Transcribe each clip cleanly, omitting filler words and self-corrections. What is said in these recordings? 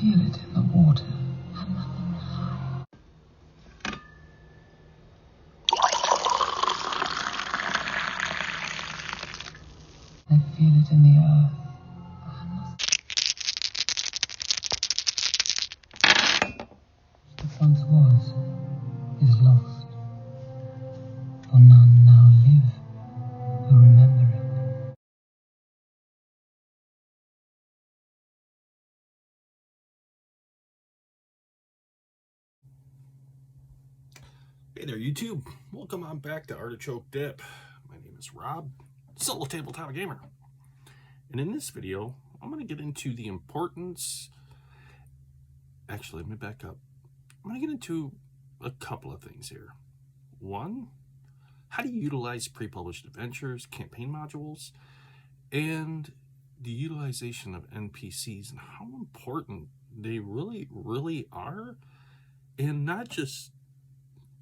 feel it in the water. I feel it in the earth. The once was is lost, for none now live who remember it. Hey there, YouTube. Welcome on back to Artichoke Dip. My name is Rob, solo tabletop gamer. And in this video, I'm going to get into the importance... Actually, let me back up. I'm going to get into a couple of things here. One, how to utilize pre-published adventures, campaign modules, and the utilization of NPCs and how important they really are. And not just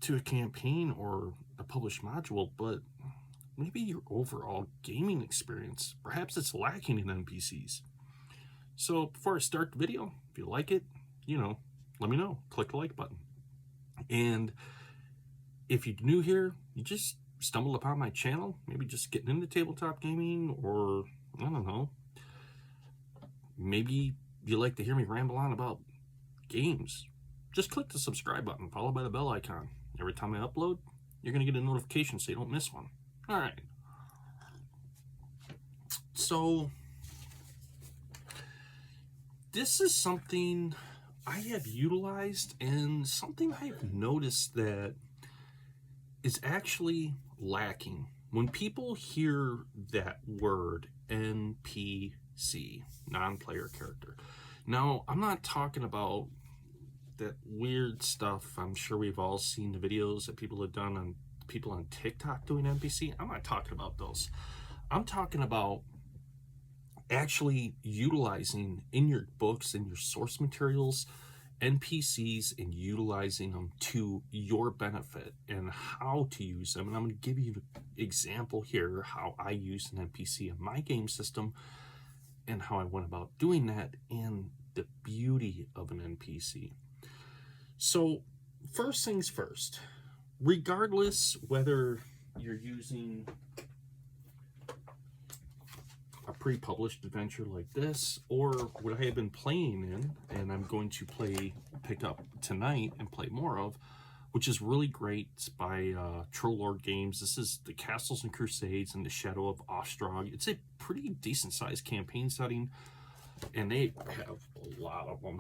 to a campaign or a published module, but maybe your overall gaming experience. Perhaps it's lacking in NPCs. So before I start the video, if you like it, let me know. Click the like button. And if you're new here, you just stumbled upon my channel, maybe just getting into tabletop gaming, or I don't know, maybe you like to hear me ramble on about games, just click the subscribe button followed by the bell icon. Every time I upload, you're going to get a notification so you don't miss one. All right. So this is something I have utilized and something I've noticed that is actually lacking. When people hear that word, NPC, non-player character. Now, I'm not talking about that weird stuff. I'm sure we've all seen the videos that people have done on people on TikTok doing NPC. I'm not talking about those. I'm talking about actually utilizing in your books and your source materials NPCs and utilizing them to your benefit and how to use them. And I'm going to give you an example here how I used an NPC in my game system and how I went about doing that and the beauty of an NPC. So first things first, regardless whether you're using a pre-published adventure like this or what I have been playing in and I'm going to pick up tonight and play more of, which is really great. It's by Troll Lord Games. This is the Castles and Crusades and the Shadow of Ostrog. It's a pretty decent sized campaign setting and they have a lot of them.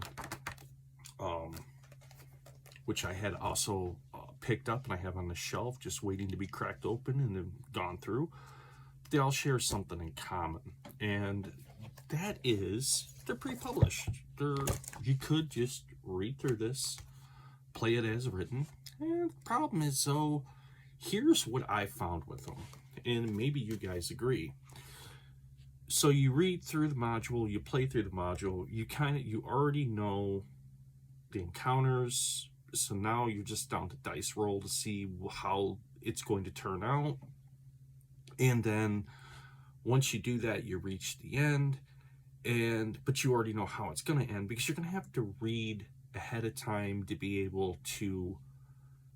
Which I had also picked up and I have on the shelf just waiting to be cracked open and then gone through. They all share something in common, and that is they're pre-published. You could just read through this, play it as written, and the problem is, so here's what I found with them, and maybe you guys agree. So you read through the module, you play through the module, you already know the encounters. So now you're just down to dice roll to see how it's going to turn out. And then once you do that, you reach the end. But you already know how it's going to end because you're going to have to read ahead of time to be able to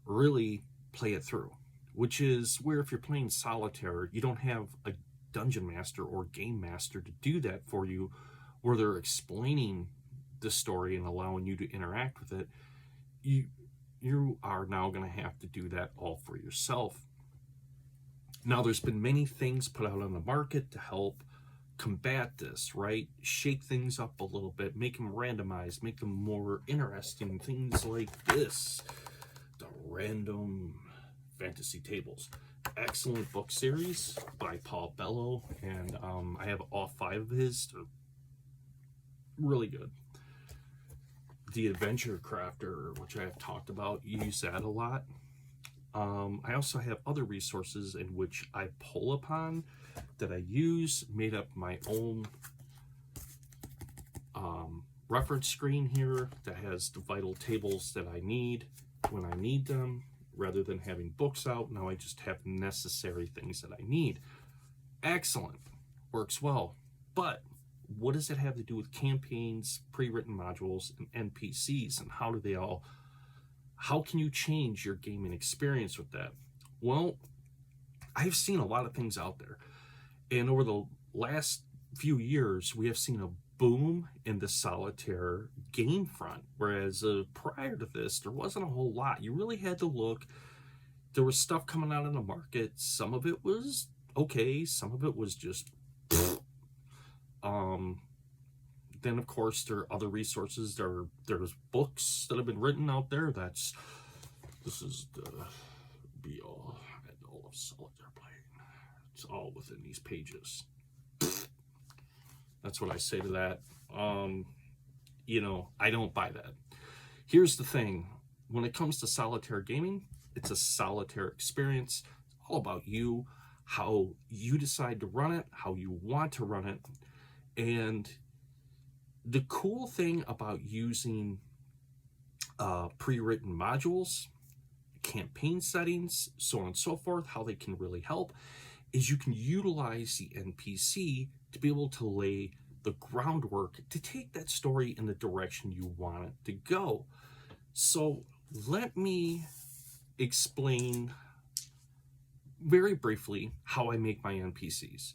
really play it through. Which is where if you're playing solitaire, you don't have a dungeon master or game master to do that for you, where they're explaining the story and allowing you to interact with it. You are now going to have to do that all for yourself. Now, there's been many things put out on the market to help combat this, right? Shake things up a little bit, make them randomized, make them more interesting. Things like this, the Random Fantasy Tables. Excellent book series by Paul Bello, and I have all 5 of his. They're really good. The Adventure Crafter, which I have talked about, use that a lot. I also have other resources in which I pull upon that I use, made up my own reference screen here that has the vital tables that I need when I need them. Rather than having books out, now I just have necessary things that I need. Excellent. Works well. But what does it have to do with campaigns, pre-written modules, and NPCs, and how can you change your gaming experience with that? Well, I've seen a lot of things out there, and over the last few years, we have seen a boom in the solitaire game front, whereas prior to this, there wasn't a whole lot. You really had to look. There was stuff coming out in the market. Some of it was okay, some of it was just then of course there are other resources. There's books that have been written out there. This is the be all and all of solitaire playing. It's all within these pages. That's what I say to that. You know, I don't buy that. Here's the thing. When it comes to solitaire gaming, it's a solitaire experience. It's all about you, how you decide to run it, how you want to run it. And the cool thing about using pre-written modules, campaign settings, so on and so forth, how they can really help, is you can utilize the NPC to be able to lay the groundwork to take that story in the direction you want it to go. So let me explain very briefly how I make my NPCs.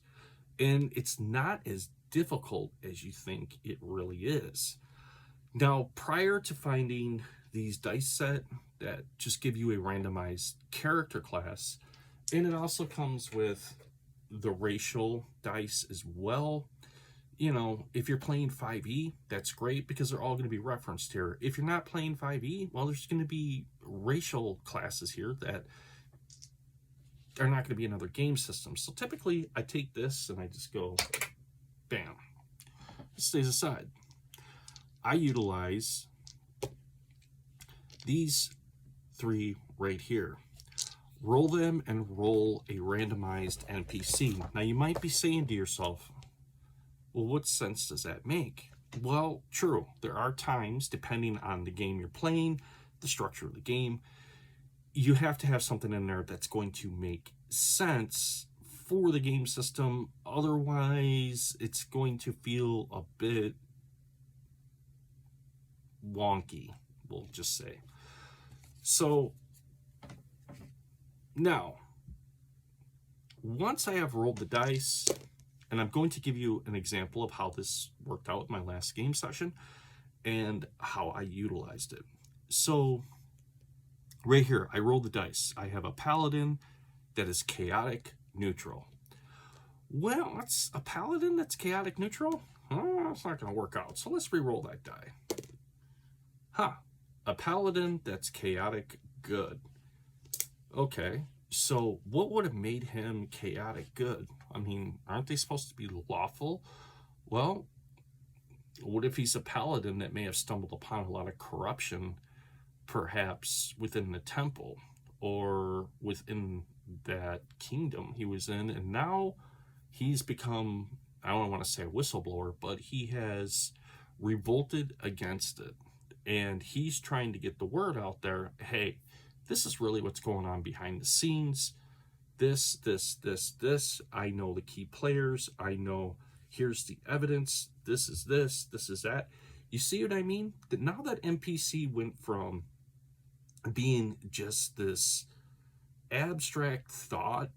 And it's not as difficult as you think it really is. Now, prior to finding these dice set that just give you a randomized character class, and it also comes with the racial dice as well. You know, if you're playing 5e, that's great because they're all going to be referenced here. If you're not playing 5e, well, there's going to be racial classes here that are not going to be in other game systems. So typically, I take this and I just go, bam, it stays aside. I utilize these three right here. Roll them and roll a randomized NPC. Now, you might be saying to yourself, well, what sense does that make? Well, true. There are times, depending on the game you're playing, the structure of the game, you have to have something in there that's going to make sense for the game system. Otherwise, it's going to feel a bit wonky, we'll just say. So, now, once I have rolled the dice, and I'm going to give you an example of how this worked out in my last game session and how I utilized it. So right here, I roll the dice. I have a paladin that is chaotic neutral. Well, that's a paladin that's chaotic neutral? Oh, that's not going to work out. So let's re-roll that die. A paladin that's chaotic good. Okay, so what would have made him chaotic good? I mean, aren't they supposed to be lawful? Well, what if he's a paladin that may have stumbled upon a lot of corruption, perhaps within the temple or within that kingdom he was in, and now he's become, I don't want to say a whistleblower, but he has revolted against it, and he's trying to get the word out there, hey, this is really what's going on behind the scenes. This. I know the key players. I know here's the evidence. This is that. You see what I mean? That now that NPC went from being just this abstract thought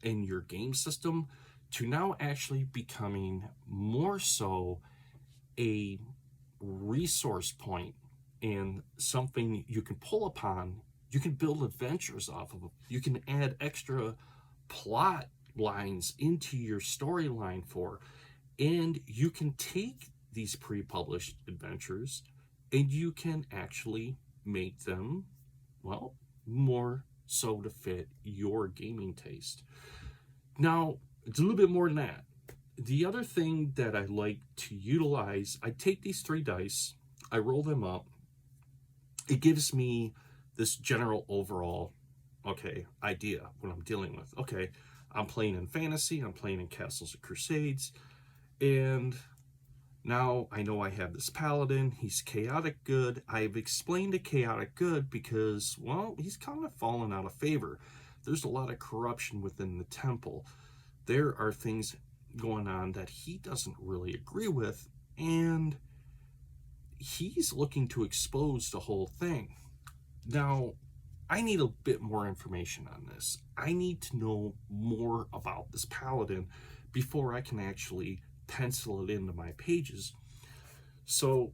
in your game system to now actually becoming more so a resource point and something you can pull upon. You can build adventures off of them. You can add extra plot lines into your storyline for, and you can take these pre-published adventures and you can actually make them, well, more so to fit your gaming taste. Now, it's a little bit more than that. The other thing that I like to utilize, I take these three dice, I roll them up. It gives me this general overall, okay, idea what I'm dealing with. Okay, I'm playing in fantasy, I'm playing in Castles of Crusades, and now I know I have this paladin, he's chaotic good. I've explained a chaotic good because, well, he's kind of fallen out of favor. There's a lot of corruption within the temple. There are things, going on that he doesn't really agree with, and he's looking to expose the whole thing. Now, I need a bit more information on this. I need to know more about this paladin before I can actually pencil it into my pages. So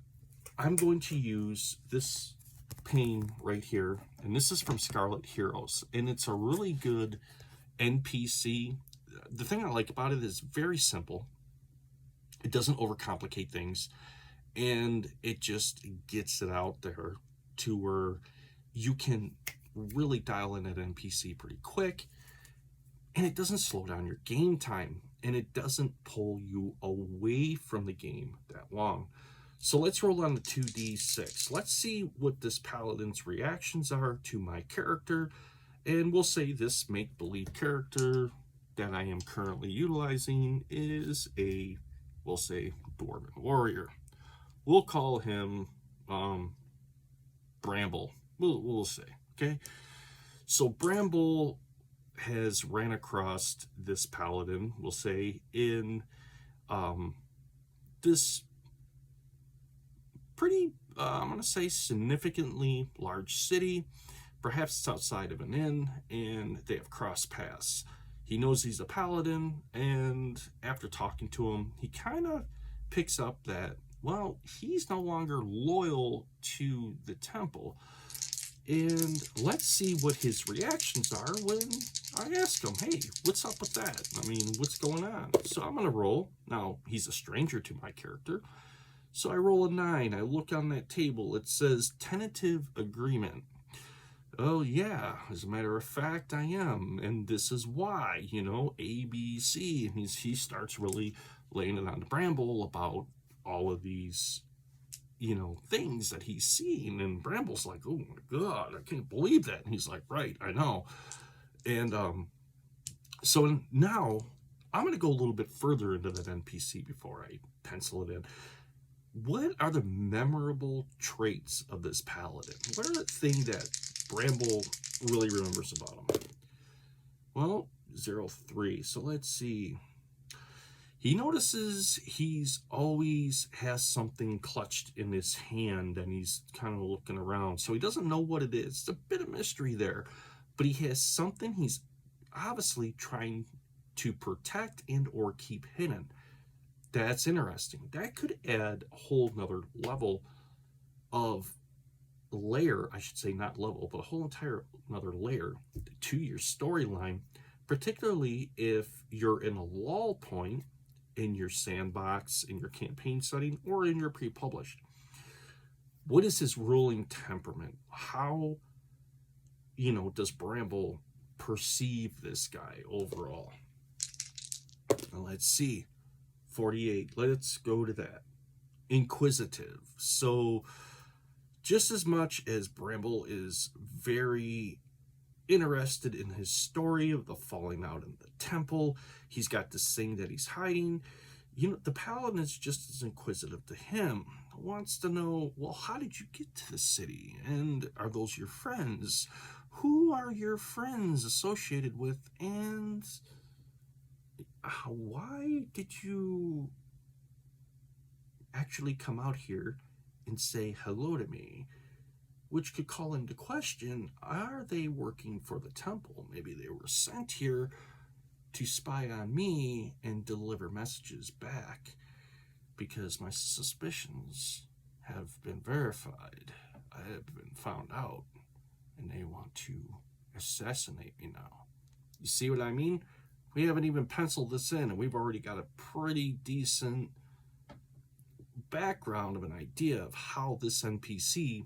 I'm going to use this painting right here, and this is from Scarlet Heroes, and it's a really good NPC. The thing I like about it is very simple. It doesn't overcomplicate things, and it just gets it out there to where you can really dial in that NPC pretty quick, and it doesn't slow down your game time, and it doesn't pull you away from the game that long. So let's roll on the 2d6. Let's see what this paladin's reactions are to my character, and we'll say this make-believe character that I am currently utilizing is a, we'll say, dwarven warrior. We'll call him Bramble. We'll say, okay? So Bramble has ran across this paladin, we'll say, in this pretty, I'm going to say, significantly large city. Perhaps it's outside of an inn, and they have crossed paths. He knows he's a paladin, and after talking to him, he kind of picks up that, well, he's no longer loyal to the temple. And let's see what his reactions are when I ask him, hey, what's up with that? I mean, what's going on? So I'm going to roll. Now, he's a stranger to my character. So I roll a 9. I look on that table. It says tentative agreement. Oh, yeah, as a matter of fact, I am. And this is why, you know, A, B, C. And he starts really laying it on the Bramble about all of these, you know, things that he's seen. And Bramble's like, oh my God, I can't believe that. And he's like, right, I know. And so now I'm going to go a little bit further into that NPC before I pencil it in. What are the memorable traits of this paladin? What are the things that Bramble really remembers about him? Well, 03. So let's see. He notices he's always has something clutched in his hand, and he's kind of looking around. So he doesn't know what it is. It's a bit of mystery there, but he has something he's obviously trying to protect and or keep hidden. That's interesting. That could add a whole nother level of layer, I should say, not level, but a whole entire another layer to your storyline, particularly if you're in a lull point in your sandbox, in your campaign setting, or in your pre-published. What is his ruling temperament? How, you know, does Bramble perceive this guy overall? Now, let's see. 48. Let's go to that. Inquisitive. So just as much as Bramble is very interested in his story of the falling out in the temple, he's got this thing that he's hiding. You know, the paladin is just as inquisitive to him. Wants to know, well, how did you get to the city? And are those your friends? Who are your friends associated with? And why did you actually come out here and say hello to me? Which could call into question, are they working for the temple? Maybe they were sent here to spy on me and deliver messages back, because my suspicions have been verified. I have been found out, and they want to assassinate me now. You see what I mean? We haven't even penciled this in, and we've already got a pretty decent background of an idea of how this NPC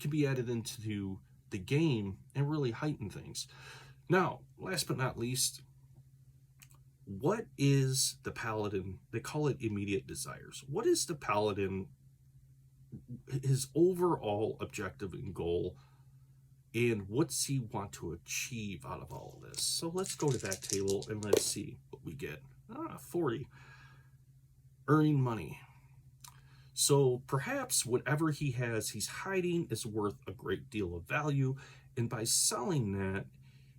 can be added into the game and really heighten things. Now, last but not least, what is the paladin? They call it immediate desires. What is the paladin, his overall objective and goal, and what's he want to achieve out of all of this? So let's go to that table and let's see what we get. 40. Earning money. So perhaps whatever he has, he's hiding, is worth a great deal of value, and by selling that,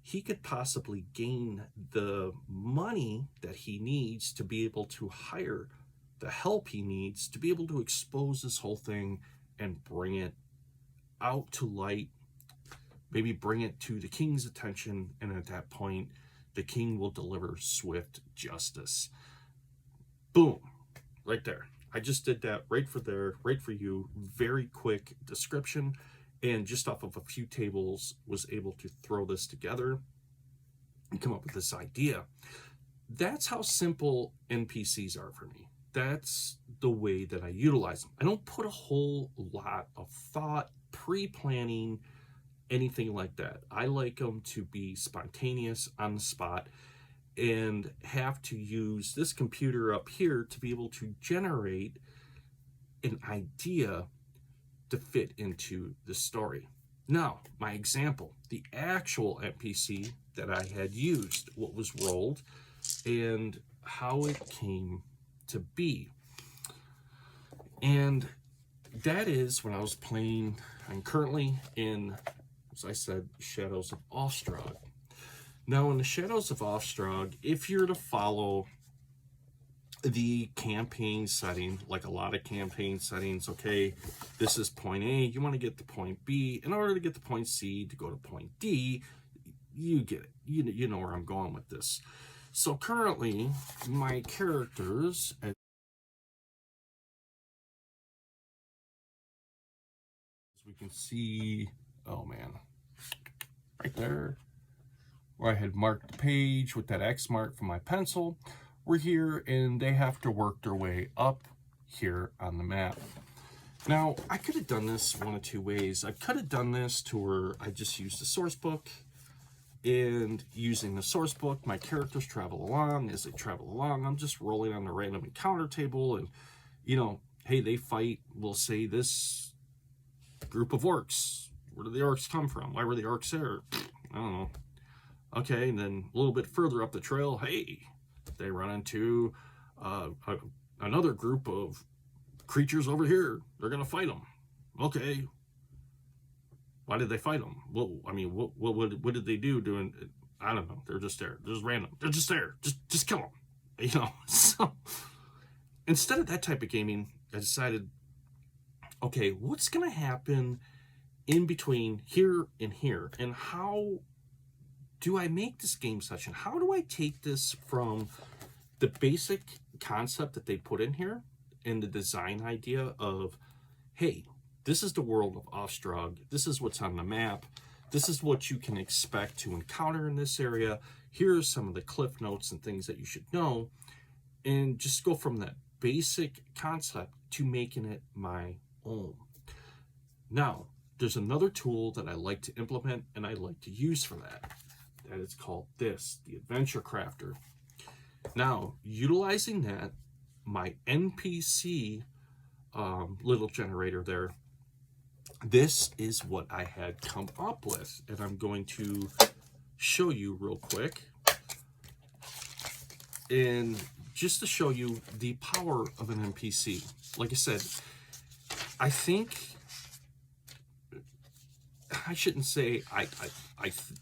he could possibly gain the money that he needs to be able to hire the help he needs to be able to expose this whole thing and bring it out to light, maybe bring it to the king's attention, and at that point, the king will deliver swift justice. Boom, right there. I just did that right for you. Very quick description, and just off of a few tables was able to throw this together and come up with this idea. That's how simple NPCs are for me. That's the way that I utilize them. I don't put a whole lot of thought, pre-planning, anything like that. I like them to be spontaneous, on the spot, and have to use this computer up here to be able to generate an idea to fit into the story. Now, my example, the actual NPC that I had used, what was rolled, and how it came to be. And that is when I was playing, I'm currently in, as I said, Shadows of Ostrog. Now, in the Shadows of Ostrog, if you're to follow the campaign setting, like a lot of campaign settings, okay, this is point A, you want to get to point B. In order to get to point C, to go to point D, you get it. You know where I'm going with this. So currently, my characters, as we can see, oh man, right there, where I had marked the page with that X mark for my pencil, we're here, and they have to work their way up here on the map. Now, I could have done this one of two ways. I could have done this to where I just used the source book, and using the source book, my characters travel along. As they travel along, I'm just rolling on the random encounter table, and, you know, hey, they fight, we'll say, this group of orcs. Where did the orcs come from? Why were the orcs there? I don't know. Okay, and then a little bit further up the trail, hey, they run into another group of creatures over here. They're going to fight them. Okay. Why did they fight them? Well, I mean, what did they do doing? I don't know. They're just there. They're just random. They're just there. Just kill them. You know? So instead of that type of gaming, I decided, okay, what's going to happen in between here and here? And how do I make this game session? How do I take this from the basic concept that they put in here and the design idea of, hey, this is the world of Ostrog. This is what's on the map. This is what you can expect to encounter in this area. Here are some of the cliff notes and things that you should know. And just go from that basic concept to making it my own. Now, there's another tool that I like to implement and I like to use for that. That is called this, the Adventure Crafter. Now, utilizing that, my NPC little generator there, this is what I had come up with, and I'm going to show you real quick. And just to show you the power of an NPC, like I said, I think, I shouldn't say,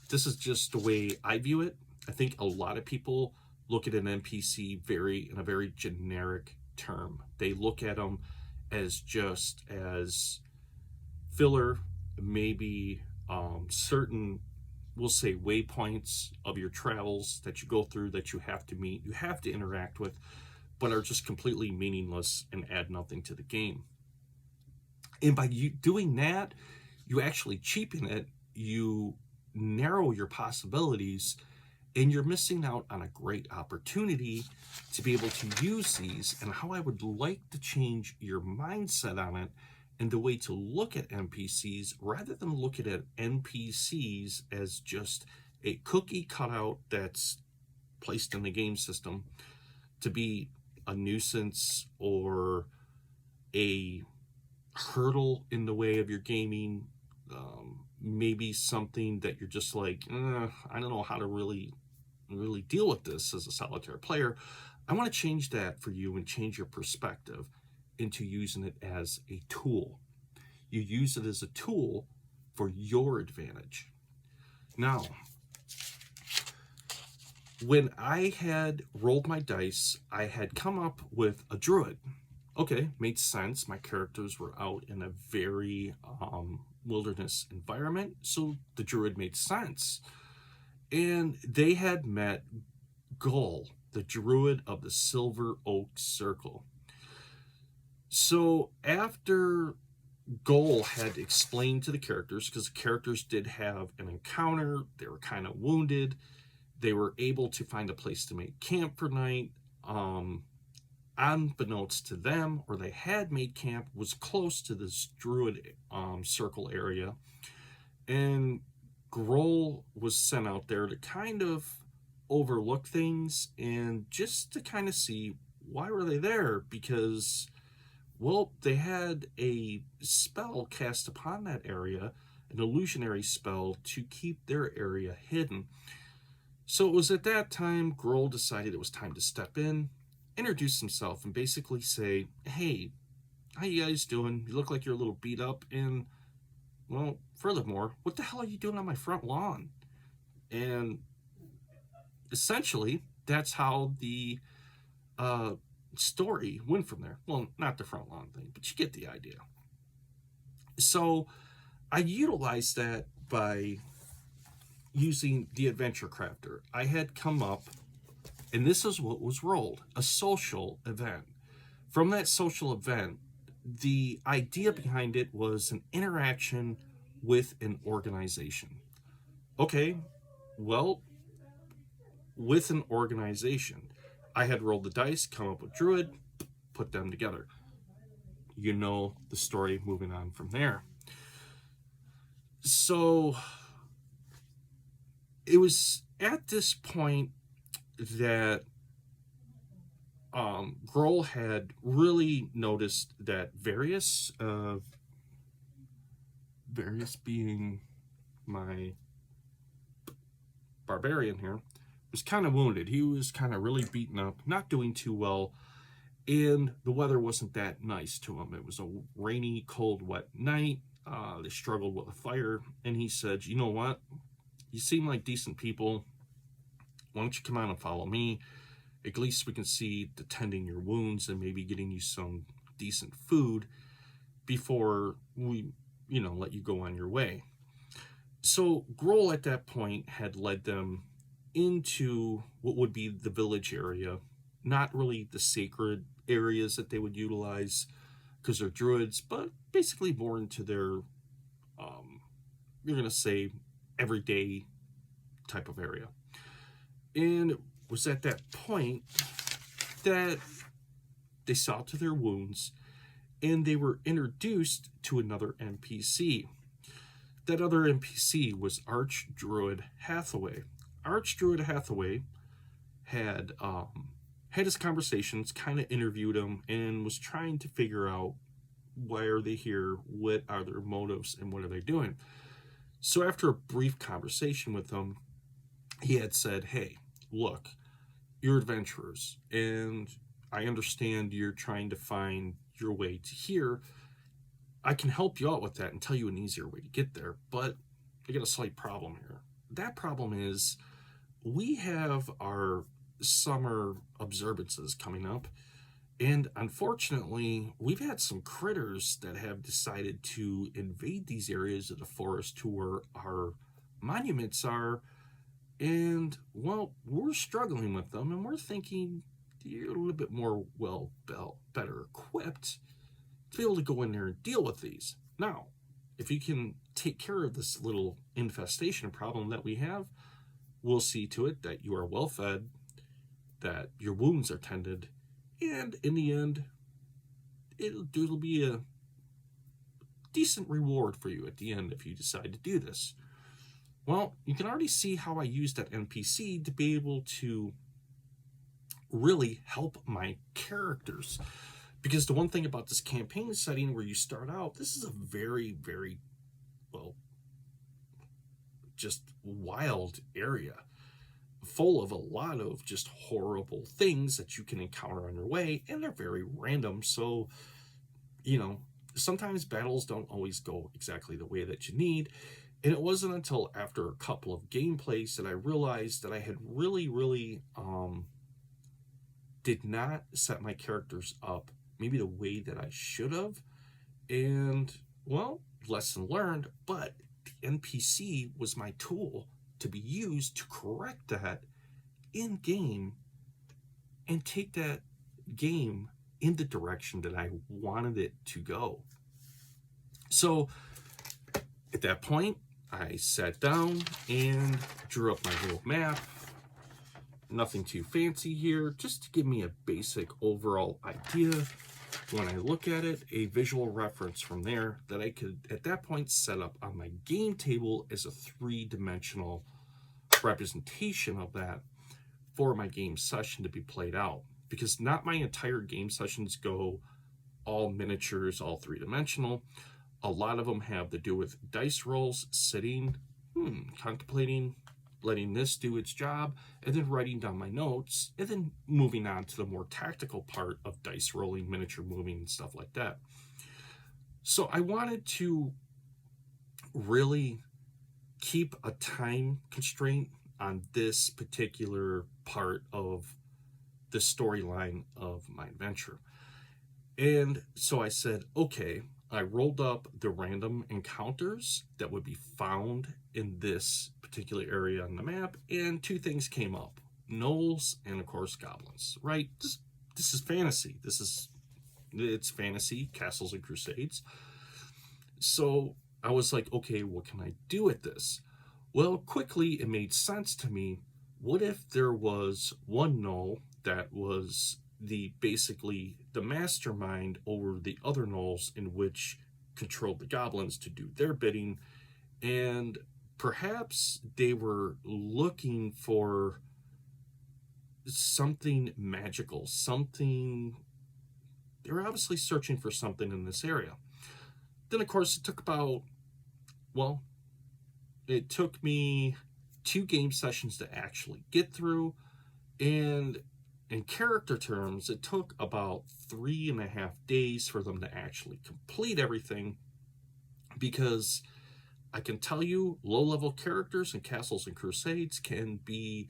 this is just the way I view it. I think a lot of people look at an NPC in a very generic term. They look at them as just as filler, maybe certain, we'll say, waypoints of your travels that you go through that you have to meet, you have to interact with, but are just completely meaningless and add nothing to the game. And by doing that, you actually cheapen it, you narrow your possibilities, and you're missing out on a great opportunity to be able to use these. And how I would like to change your mindset on it and the way to look at NPCs, rather than looking at NPCs as just a cookie cutout that's placed in the game system to be a nuisance or a hurdle in the way of your gaming, maybe something that you're just like, I don't know how to really deal with this as a solitaire player. I want to change that for you and change your perspective into using it as a tool. You use it as a tool for your advantage. Now, when I had rolled my dice, I had come up with a druid. Okay, made sense. My characters were out in a very wilderness environment, so the druid made sense. And they had met Gull, the druid of the Silver Oak Circle. So after Gull had explained to the characters, because the characters did have an encounter, they were kind of wounded, they were able to find a place to make camp for night. Unbeknownst to them, or they had made camp, was close to this druid circle area, and Grohl was sent out there to kind of overlook things and just to kind of see why were they there, because, well, they had a spell cast upon that area, an illusionary spell to keep their area hidden. So it was at that time Grohl decided it was time to step in, introduce himself, and basically say, hey, how you guys doing? You look like you're a little beat up, and, well, furthermore, what the hell are you doing on my front lawn? And essentially, that's how the story went from there. Well, not the front lawn thing, but you get the idea. So I utilized that by using the Adventure Crafter. I had come up, and this is what was rolled, a social event. From that social event, the idea behind it was an interaction with an organization. Okay, well, with an organization, I had rolled the dice, come up with Druid, put them together. You know the story moving on from there. So it was at this point that Grohl had really noticed that Various being my barbarian here, was kind of wounded. He was kind of really beaten up, not doing too well, and the weather wasn't that nice to him. It was a rainy, cold, wet night. They struggled with a fire, and he said, you know what? You seem like decent people. Why don't you come out and follow me? At least we can see the tending your wounds and maybe getting you some decent food before we, let you go on your way. So Grohl at that point had led them into what would be the village area, not really the sacred areas that they would utilize because they're druids, but basically more into their, you're going to say, everyday type of area. And it was at that point that they saw to their wounds and they were introduced to another NPC. That other NPC was Archdruid Hathaway. Archdruid Hathaway had his conversations, kind of interviewed him, and was trying to figure out why are they here, what are their motives, and what are they doing. So after a brief conversation with him, he had said, hey, look, you're adventurers, and I understand you're trying to find your way to here. I can help you out with that and tell you an easier way to get there, but I got a slight problem here. That problem is we have our summer observances coming up, and unfortunately, we've had some critters that have decided to invade these areas of the forest to where our monuments are, and, well, we're struggling with them, and we're thinking you're a little bit more, better equipped to be able to go in there and deal with these. Now, if you can take care of this little infestation problem that we have, we'll see to it that you are well fed, that your wounds are tended, and in the end, it'll be a decent reward for you at the end if you decide to do this. Well, you can already see how I used that NPC to be able to really help my characters. Because the one thing about this campaign setting where you start out, this is a very, very, just wild area, full of a lot of just horrible things that you can encounter on your way, and they're very random. So, sometimes battles don't always go exactly the way that you need, And it wasn't until after a couple of gameplays that I realized that I had really did not set my characters up maybe the way that I should have. And, well, lesson learned, but the NPC was my tool to be used to correct that in game and take that game in the direction that I wanted it to go. So at that point, I sat down and drew up my little map. Nothing too fancy here, just to give me a basic overall idea. When I look at it, a visual reference from there that I could at that point set up on my game table as a 3-dimensional representation of that for my game session to be played out. Because not my entire game sessions go all miniatures, all 3-dimensional. A lot of them have to do with dice rolls, sitting, contemplating, letting this do its job, and then writing down my notes, and then moving on to the more tactical part of dice rolling, miniature moving, and stuff like that. So I wanted to really keep a time constraint on this particular part of the storyline of my adventure. And so I said, okay, I rolled up the random encounters that would be found in this particular area on the map, and 2 things came up: gnolls and, of course, goblins, right? This is fantasy. It's fantasy, castles and crusades. So I was like, okay, what can I do with this? Well, quickly it made sense to me. What if there was one gnoll that was basically the mastermind over the other gnolls, in which controlled the goblins to do their bidding, and perhaps they were looking for something magical, they were obviously searching for something in this area. Then, of course, it took me 2 game sessions to actually get through, and in character terms, it took about 3.5 days for them to actually complete everything, because I can tell you, low-level characters in Castles and Crusades can be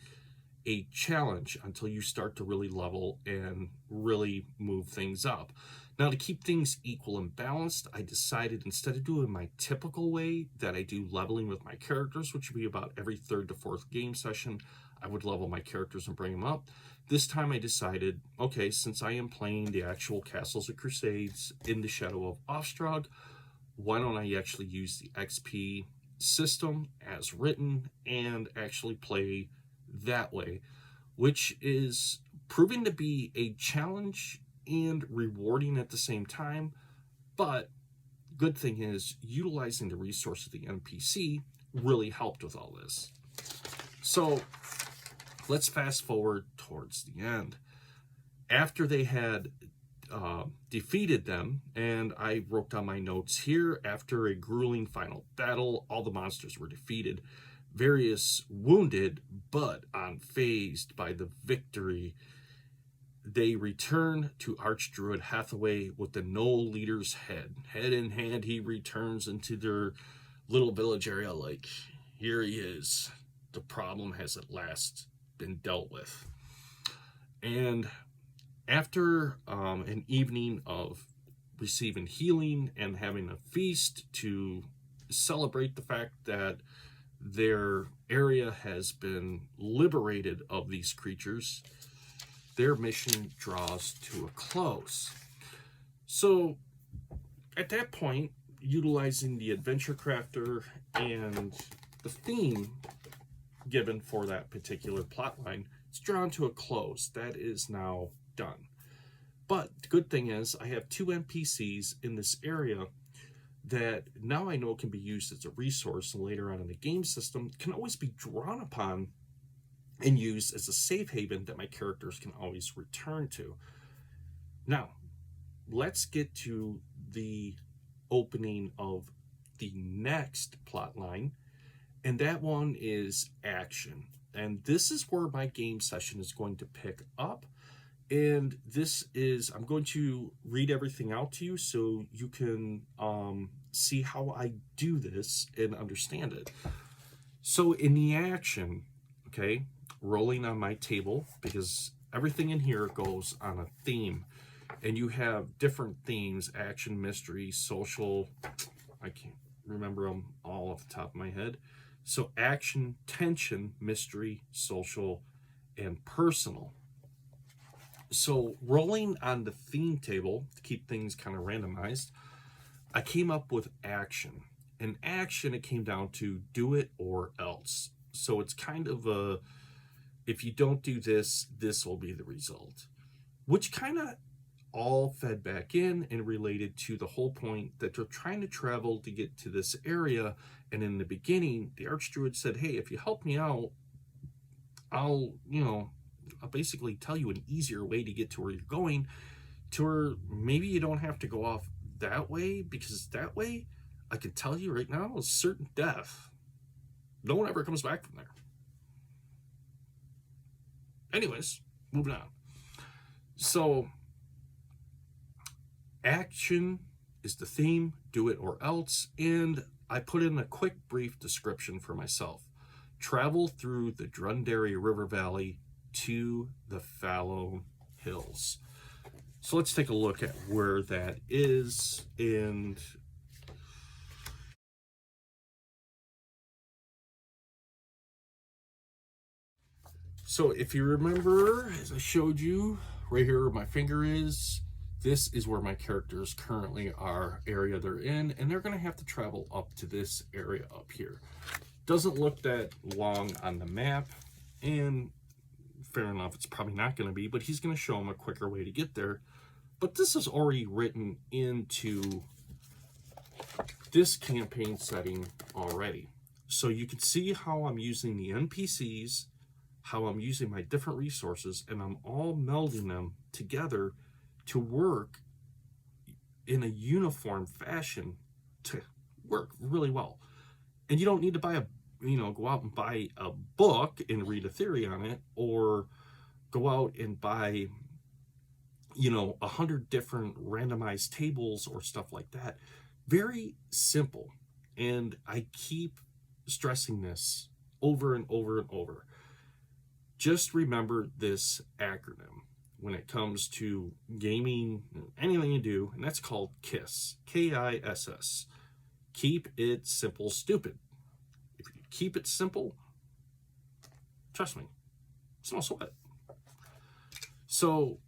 a challenge until you start to really level and really move things up. Now, to keep things equal and balanced, I decided, instead of doing my typical way that I do leveling with my characters, which would be about every 3rd to 4th game session, I would level my characters and bring them up. This time I decided, okay, since I am playing the actual Castles and Crusades in the Shadow of Ostrog, why don't I actually use the XP system as written and actually play that way, which is proving to be a challenge and rewarding at the same time. But good thing is, utilizing the resource of the NPC really helped with all this. So let's fast forward towards the end. After they had defeated them, and I wrote down my notes here, after a grueling final battle, all the monsters were defeated, various wounded but unfazed by the victory. They return to Archdruid Hathaway with the Gnoll leader's head. Head in hand, he returns into their little village area like, here he is. The problem has at last been dealt with. And after an evening of receiving healing and having a feast to celebrate the fact that their area has been liberated of these creatures, their mission draws to a close. So at that point, utilizing the adventure crafter and the theme given for that particular plotline, it's drawn to a close. That is now done. But the good thing is, I have 2 NPCs in this area that now I know can be used as a resource, and later on in the game system can always be drawn upon and used as a safe haven that my characters can always return to. Now, let's get to the opening of the next plot line, and that one is action. And this is where my game session is going to pick up. And this is, I'm going to read everything out to you so you can see how I do this and understand it. So in the action, okay, rolling on my table, because everything in here goes on a theme, and you have different themes: action, mystery, social. I can't remember them all off the top of my head. So action, tension, mystery, social, and personal. So rolling on the theme table to keep things kind of randomized, I came up with action. In action, it came down to do it or else. So it's kind of a, if you don't do this, this will be the result, which kind of all fed back in and related to the whole point that they're trying to travel to get to this area. And in the beginning, the Archdruid said, hey, if you help me out, I'll basically tell you an easier way to get to where you're going, to where maybe you don't have to go off that way, because that way, I can tell you right now, is certain death. No one ever comes back from there. Anyways, moving on. So action is the theme, do it or else, and I put in a quick brief description for myself. Travel through the Drundary River Valley to the Fallow Hills. So let's take a look at where that is. And so if you remember, as I showed you, right here where my finger is, this is where my characters currently are, area they're in, and they're going to have to travel up to this area up here. Doesn't look that long on the map, and fair enough, it's probably not going to be, but he's going to show them a quicker way to get there. But this is already written into this campaign setting already. So you can see how I'm using the NPCs, how I'm using my different resources, and I'm all melding them together to work in a uniform fashion to work really well. And you don't need to buy a, go out and buy a book and read a theory on it, or go out and buy, 100 different randomized tables or stuff like that. Very simple. And I keep stressing this over and over and over. Just remember this acronym when it comes to gaming, anything you do, and that's called KISS, K-I-S-S. Keep it simple, stupid. If you keep it simple, trust me, it's no sweat. So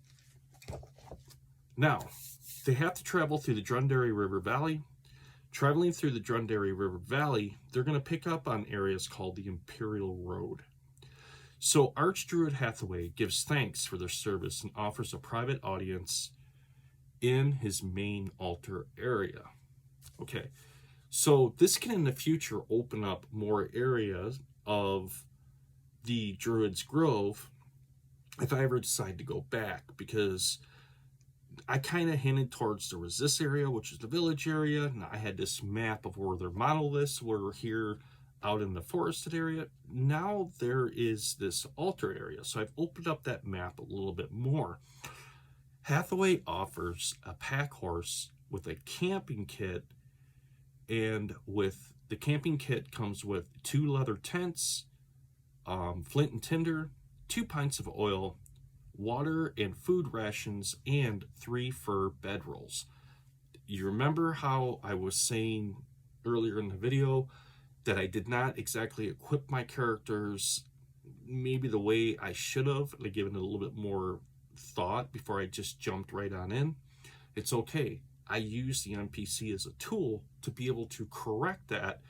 now they have to travel through the Drundary River Valley. Traveling through the Drundary River Valley, they're going to pick up on areas called the Imperial Road. So Archdruid Hathaway gives thanks for their service and offers a private audience in his main altar area. Okay, so this can in the future open up more areas of the Druid's Grove if I ever decide to go back, because I kind of hinted towards there was this area, which is the village area, and I had this map of where their monoliths were here out in the forested area. Now there is this altar area, so I've opened up that map a little bit more. Hathaway offers a pack horse with a camping kit, and with the camping kit comes with 2 leather tents, flint and tinder, 2 pints of oil, water and food rations, and 3 fur bedrolls. You remember how I was saying earlier in the video that I did not exactly equip my characters maybe the way I should have, and given it a little bit more thought before I just jumped right on in? It's okay. I use the NPC as a tool to be able to correct that.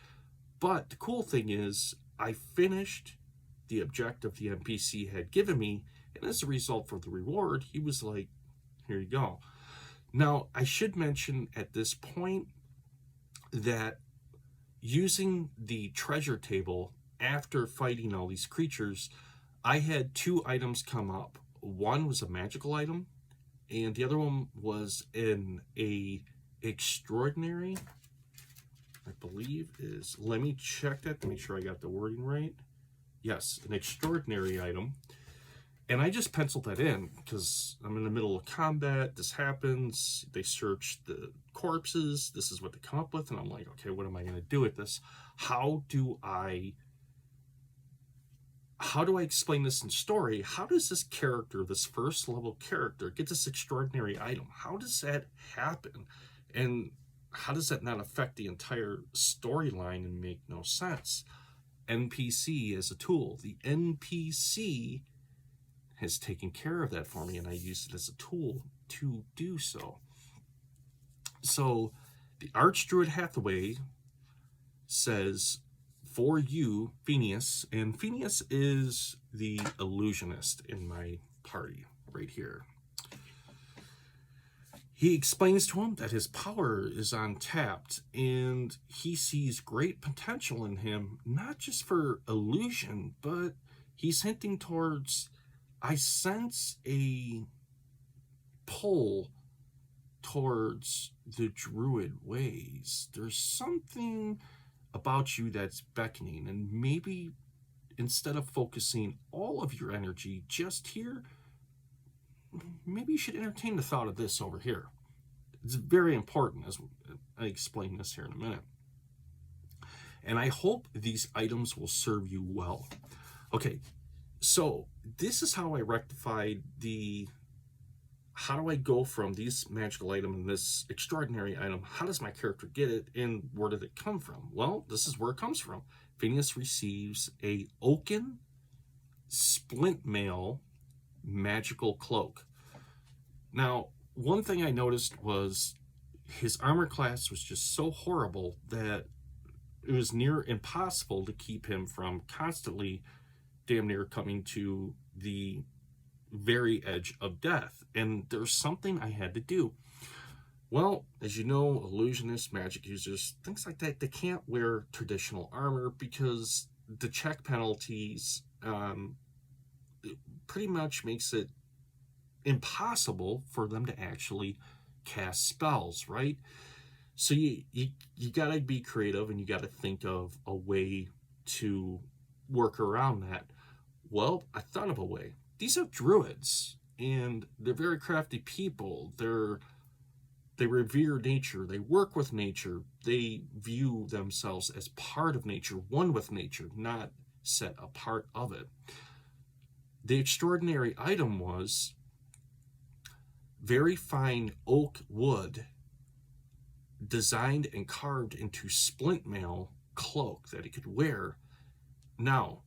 But the cool thing is I finished the objective the NPC had given me, and as a result for the reward, he was like, here you go. Now, I should mention at this point that using the treasure table after fighting all these creatures, I had 2 items come up. One was a magical item, and the other one was an extraordinary, I believe is, let me check that to make sure I got the wording right. Yes, an extraordinary item. And I just penciled that in because I'm in the middle of combat. This happens. They search the corpses. This is what they come up with. And I'm like, okay, what am I going to do with this? How do I explain this in story? How does this character, this first level character, get this extraordinary item? How does that happen? And how does that not affect the entire storyline and make no sense? NPC as a tool. The NPC has taken care of that for me, and I use it as a tool to do so. So the Archdruid Hathaway says, for you, Phineas, and Phineas is the illusionist in my party right here. He explains to him that his power is untapped, and he sees great potential in him, not just for illusion, but he's hinting towards, I sense a pull towards the druid ways. There's something about you that's beckoning, and maybe instead of focusing all of your energy just here, maybe you should entertain the thought of this over here. It's very important, as I explain this here in a minute. And I hope these items will serve you well. Okay, so this is how I rectified how do I go from these magical item and this extraordinary item? How does my character get it, and where did it come from? Well, this is where it comes from. Phineas receives a oaken splint mail magical cloak. Now, one thing I noticed was his armor class was just so horrible that it was near impossible to keep him from constantly damn near coming to the very edge of death. And there's something I had to do. Well, as you know, illusionists, magic users, things like that, they can't wear traditional armor because the check penalties it pretty much makes it impossible for them to actually cast spells, right? So you gotta be creative, and you gotta think of a way to work around that. Well, I thought of a way. These are druids, and they're very crafty people. They revere nature. They work with nature. They view themselves as part of nature, one with nature, not set apart of it. The extraordinary item was very fine oak wood designed and carved into splint mail cloak that he could wear. Now,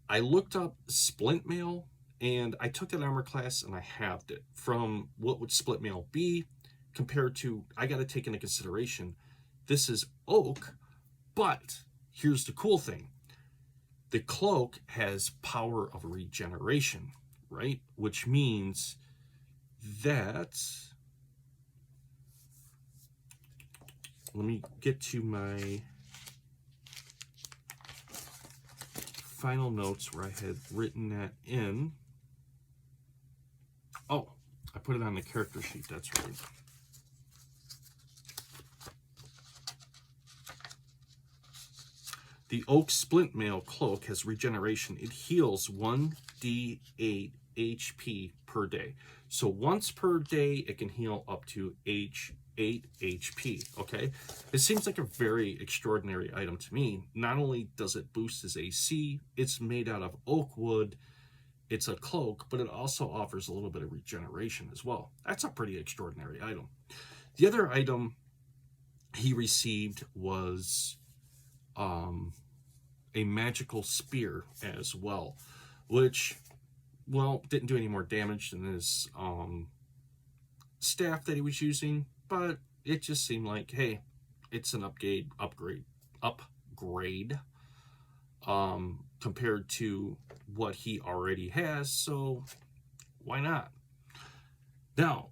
I looked up splint mail, and I took that armor class and I halved it from what would splint mail be compared to, I got to take into consideration, this is oak, but here's the cool thing. The cloak has power of regeneration, right? Which means that, let me get to my final notes where I had written that in. Oh, I put it on the character sheet, that's right. The oak splint mail cloak has regeneration. It heals 1d8 HP per day. So once per day, it can heal up to 8 HP, okay? It seems like a very extraordinary item to me. Not only does it boost his AC, it's made out of oak wood, it's a cloak, but it also offers a little bit of regeneration as well. That's a pretty extraordinary item. The other item he received was a magical spear as well, which, well, didn't do any more damage than his staff that he was using, but it just seemed like, hey, it's an upgrade compared to what he already has, so why not? Now,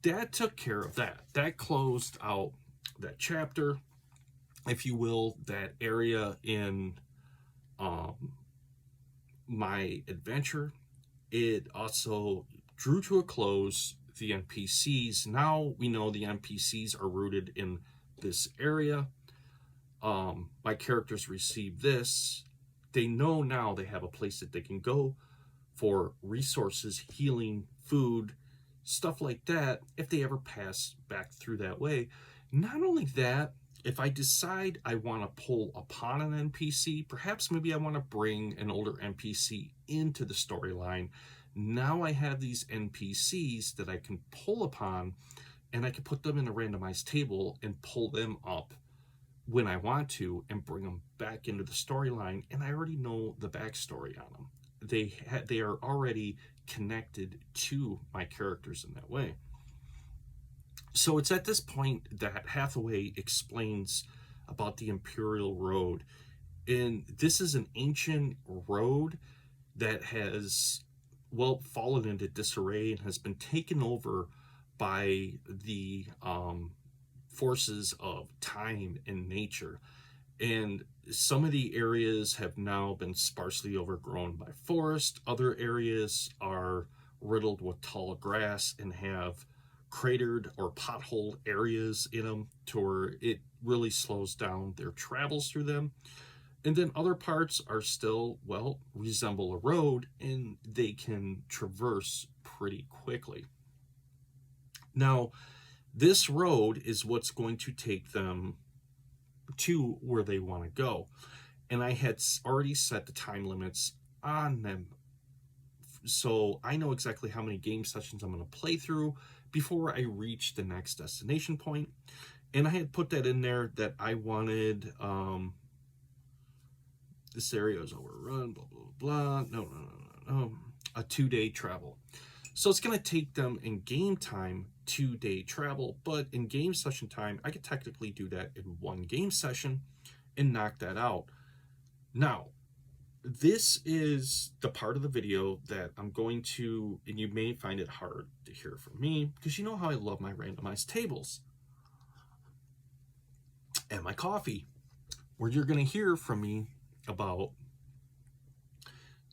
that took care of that. That closed out that chapter, if you will, that area in my adventure. It also drew to a close the NPCs. Now we know the NPCs are rooted in this area. My characters receive this. They know now they have a place that they can go for resources, healing, food, stuff like that, if they ever pass back through that way. Not only that, if I decide I want to pull upon an NPC, perhaps maybe I want to bring an older NPC into the storyline. Now I have these NPCs that I can pull upon, and I can put them in a randomized table and pull them up when I want to and bring them back into the storyline, and I already know the backstory on them. They are already connected to my characters in that way. So it's at this point that Hathaway explains about the Imperial Road. And this is an ancient road that has, well, fallen into disarray and has been taken over by the forces of time and nature. And some of the areas have now been sparsely overgrown by forest. Other areas are riddled with tall grass and have cratered or potholed areas in them to where it really slows down their travels through them. And then other parts are still, well, resemble a road, and they can traverse pretty quickly. Now, this road is what's going to take them to where they want to go. And I had already set the time limits on them, so I know exactly how many game sessions I'm going to play through before I reach the next destination point. And I had put that in there that I wanted this area is overrun, blah, blah, blah. No. A 2-day travel. So it's going to take them in game time 2-day travel, but in game session time, I could technically do that in one game session and knock that out. Now, this is the part of the video that I'm going to, and you may find it hard to hear from me, because you know how I love my randomized tables and my coffee, where you're going to hear from me about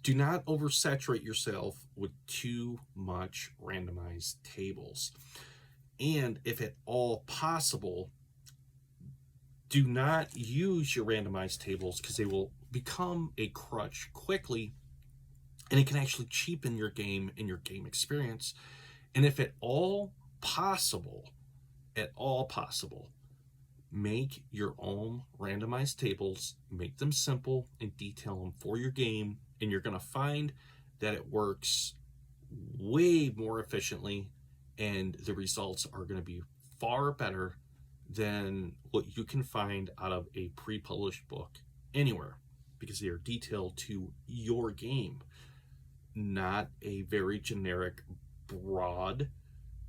do not oversaturate yourself with too much randomized tables. And if at all possible, do not use your randomized tables, because they will become a crutch quickly, and it can actually cheapen your game and your game experience. And if at all possible, make your own randomized tables, make them simple, and detail them for your game, and you're going to find that it works way more efficiently, and the results are going to be far better than what you can find out of a pre-published book anywhere, because they are detailed to your game, not a very generic, broad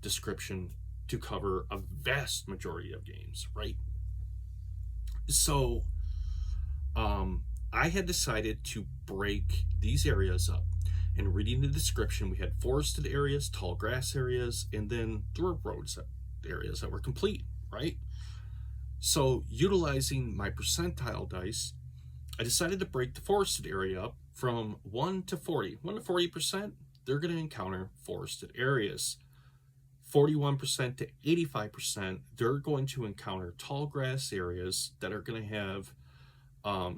description to cover a vast majority of games, right? So I had decided to break these areas up. And reading the description, we had forested areas, tall grass areas, and then there were roads areas that were complete, right? So utilizing my percentile dice, I decided to break the forested area up from 1 to 40. 1 to 40%, they're going to encounter forested areas. 41% to 85%, they're going to encounter tall grass areas that are going to have,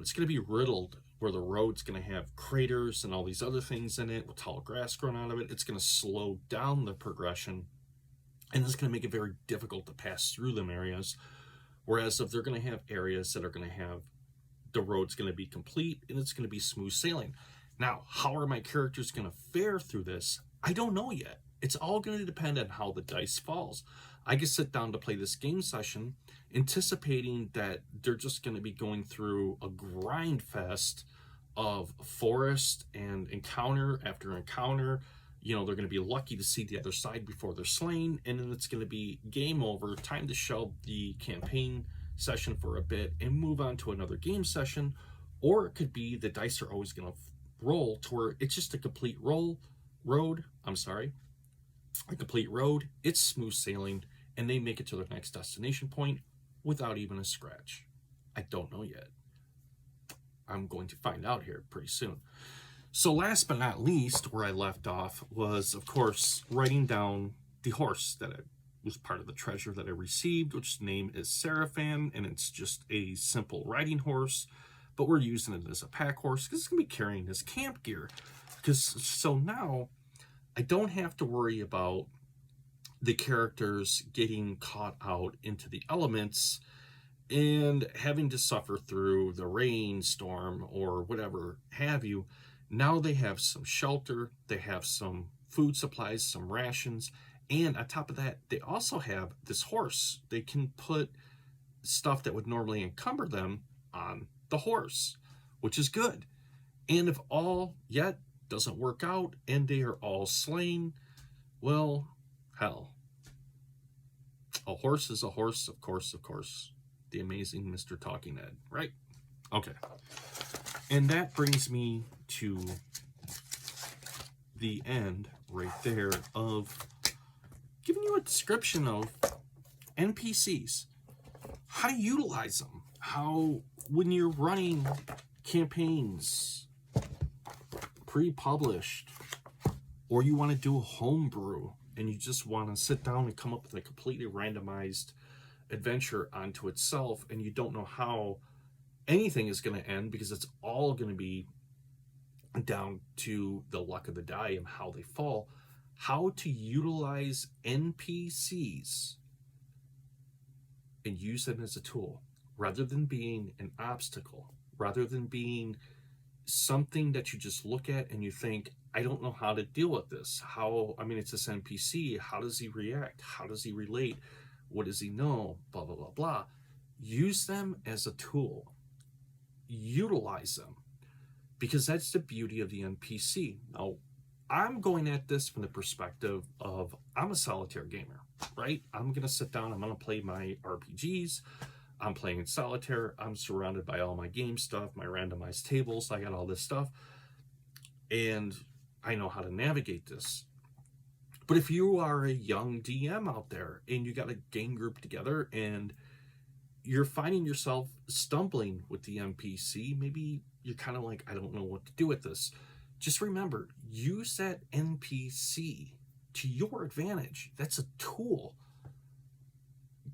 it's going to be riddled, where the road's going to have craters and all these other things in it with tall grass growing out of it. It's going to slow down the progression, and it's going to make it very difficult to pass through them areas. Whereas if they're going to have areas that are going to have, the road's going to be complete and it's going to be smooth sailing. Now, how are my characters going to fare through this? I don't know yet. It's all going to depend on how the dice falls. I can sit down to play this game session anticipating that they're just going to be going through a grind fest of forest and encounter after encounter. You know, they're going to be lucky to see the other side before they're slain, and then it's going to be game over, time to shelve the campaign session for a bit and move on to another game session. Or it could be the dice are always going to roll to where it's just a complete a complete road, it's smooth sailing, and they make it to their next destination point without even a scratch. I don't know yet. I'm going to find out here pretty soon. So last but not least, where I left off was, of course, writing down the horse that was part of the treasure that I received, which name is Seraphim, and it's just a simple riding horse. but we're using it as a pack horse because it's going to be carrying his camp gear. So now I don't have to worry about the characters getting caught out into the elements and having to suffer through the rainstorm or whatever have you. Now they have some shelter, they have some food supplies, some rations, and on top of that, they also have this horse. They can put stuff that would normally encumber them on the horse, which is good. And if all yet doesn't work out and they are all slain, well, hell. A horse is a horse, of course, of course. The amazing Mr. Talking Ed, right? Okay. And that brings me to the end right there of giving you a description of NPCs, how to utilize them, how when you're running campaigns pre-published, or you want to do a homebrew and you just want to sit down and come up with a completely randomized adventure onto itself, and you don't know how anything is going to end because it's all going to be down to the luck of the die and how they fall. How to utilize NPCs and use them as a tool rather than being an obstacle, rather than being something that you just look at and you think, I don't know how to deal with this. It's this NPC. How does he react? How does he relate? What does he know? Blah, blah, blah, blah. Use them as a tool. Utilize them. Because that's the beauty of the NPC. Now, I'm going at this from the perspective of I'm a solitaire gamer, right? I'm going to sit down. I'm going to play my RPGs. I'm playing in solitaire. I'm surrounded by all my game stuff, my randomized tables. I got all this stuff. And I know how to navigate this. But if you are a young DM out there and you got a game group together and you're finding yourself stumbling with the NPC, maybe you're kind of like, I don't know what to do with this. Just remember, use that NPC to your advantage. That's a tool.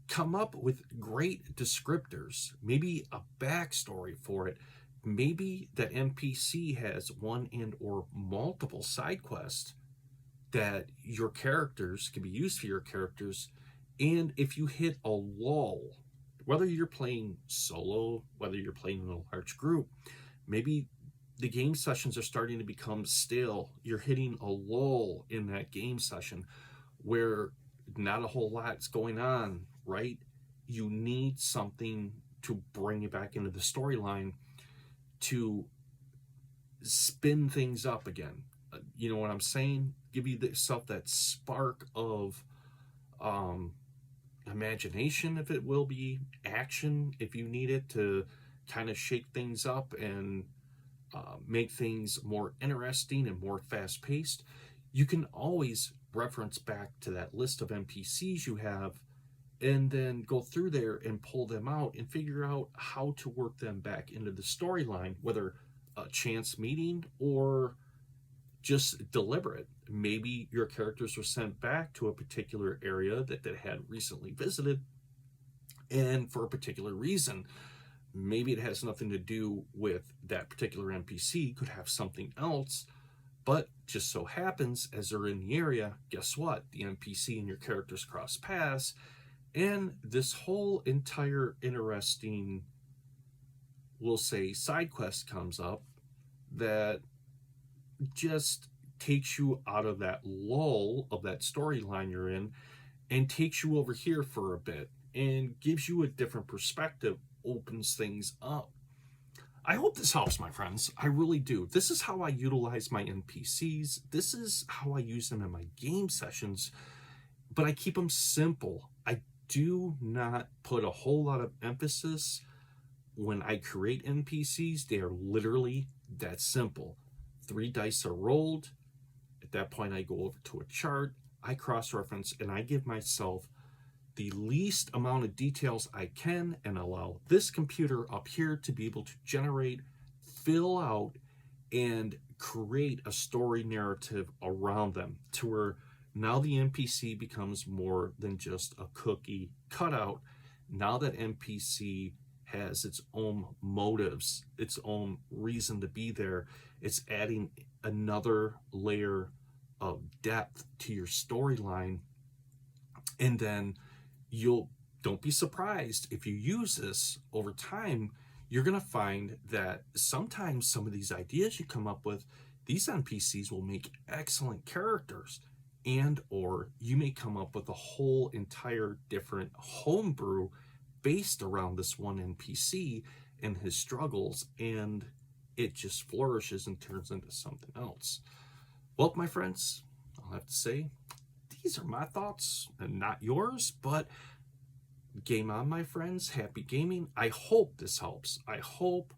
Come up with great descriptors, maybe a backstory for it. Maybe that NPC has one and or multiple side quests that your characters can be used for your characters. And if you hit a lull, whether you're playing solo, whether you're playing in a large group, maybe the game sessions are starting to become stale. You're hitting a lull in that game session where not a whole lot's going on, right? You need something to bring you back into the storyline to spin things up again. You know what I'm saying? Give yourself that spark of imagination, if it will be, action, if you need it, to kind of shake things up and make things more interesting and more fast-paced. You can always reference back to that list of NPCs you have and then go through there and pull them out and figure out how to work them back into the storyline, whether a chance meeting or just deliberate. Maybe your characters were sent back to a particular area that they had recently visited, and for a particular reason. Maybe it has nothing to do with that particular NPC, could have something else, but just so happens, as they're in the area, guess what? The NPC and your characters cross paths, and this whole entire interesting, we'll say, side quest comes up that just takes you out of that lull of that storyline you're in and takes you over here for a bit and gives you a different perspective, opens things up. I hope this helps, my friends. I really do. This is how I utilize my NPCs. This is how I use them in my game sessions, but I keep them simple. I do not put a whole lot of emphasis when I create NPCs. They are literally that simple. 3 dice are rolled. At that point, I go over to a chart, I cross-reference, and I give myself the least amount of details I can and allow this computer up here to be able to generate, fill out, and create a story narrative around them to where now the NPC becomes more than just a cookie cutout. Now that NPC has its own motives, its own reason to be there. It's adding another layer of depth to your storyline. And then don't be surprised if you use this over time. You're going to find that sometimes some of these ideas you come up with, these NPCs will make excellent characters, and or you may come up with a whole entire different homebrew based around this one NPC and his struggles, and it just flourishes and turns into something else. Well, my friends, I'll have to say, these are my thoughts and not yours, but game on, my friends. Happy gaming. I hope this helps. I hope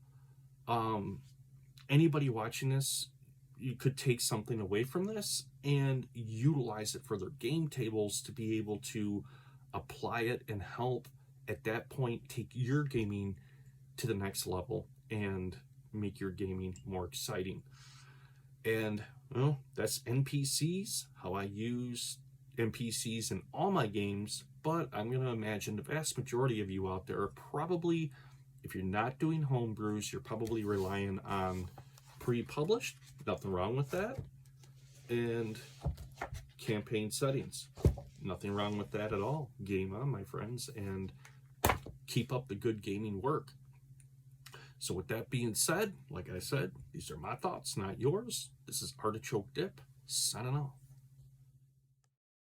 anybody watching this, you could take something away from this and utilize it for their game tables to be able to apply it and help at that point take your gaming to the next level and make your gaming more exciting. And well, that's NPCs, how I use NPCs in all my games. But I'm going to imagine the vast majority of you out there are probably, if you're not doing homebrews, you're probably relying on pre-published. Nothing wrong with that. And campaign settings. Nothing wrong with that at all. Game on, my friends, and keep up the good gaming work. So with that being said, like I said, these are my thoughts, not yours. This is Artichoke Dip, signing off.